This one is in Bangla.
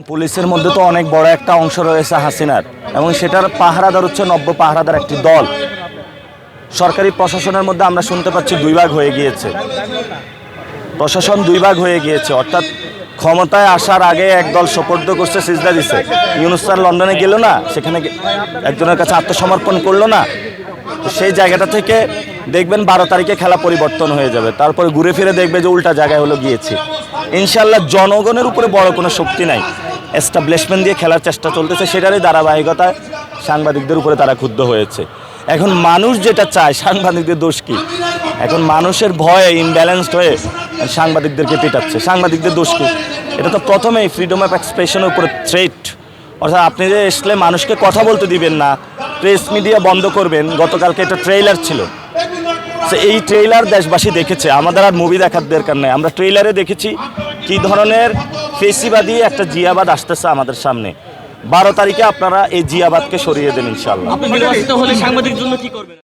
পুলিশের মধ্যে তো অনেক বড় একটা অংশ রয়েছে হাসিনার, এবং সেটার পাহারাদার হচ্ছে নব্য পাহারাদার একটি দল। সরকারি প্রশাসনের মধ্যে আমরা শুনতে পাচ্ছি দুই ভাগ হয়ে গিয়েছে, প্রশাসন দুই ভাগ হয়ে গিয়েছে। অর্থাৎ ক্ষমতায় আসার আগে একদল সোপর্দ করছে, সিজদা দিছে। ইউনূস স্যার লন্ডনে গেল না, সেখানে একজনের কাছে আত্মসমর্পণ করলো না। তো সেই জায়গাটা থেকে দেখবেন 12 তারিখে খেলা পরিবর্তন হয়ে যাবে। তারপরে ঘুরে ফিরে দেখবে যে উল্টা জায়গায় হলো গিয়েছি। ইনশাল্লাহ জনগণের উপরে বড় কোনো শক্তি নাই, এস্টাবলিশমেন্ট দিয়ে খেলার চেষ্টা চলতেছে, সেটারই ধারাবাহিকতায় সাংবাদিকদের উপরে তারা ক্ষুব্ধ হয়েছে। এখন মানুষ যেটা চায়, সাংবাদিকদের দোষ কি? এখন মানুষের ভয়ে ইমব্যালেন্সড হয়ে সাংবাদিকদেরকে পেটাচ্ছে। সাংবাদিকদের দোষ কি? এটা তো প্রথমেই ফ্রিডম অফ এক্সপ্রেশনের উপরে থ্রেট। অর্থাৎ আপনি যে আসলে মানুষকে কথা বলতে দিবেন না, প্রেস মিডিয়া বন্ধ করবেন। গতকালকে একটা ট্রেইলার ছিল, এই ট্রেইলার দেশবাসী দেখেছে, আমাদের আর মুভি দেখার দরকার নেই। আমরা ট্রেইলারে দেখেছি কী ধরনের ফেসিবাদী একটা জিয়াবাদ আসতেছে আমাদের সামনে। 12 তারিখে আপনারা এই জিয়াবাদকে সরিয়ে দেন ইনশাআল্লাহ। আপনি নির্বাচিত হলে সাংবাদিকদের জন্য কি করবেন?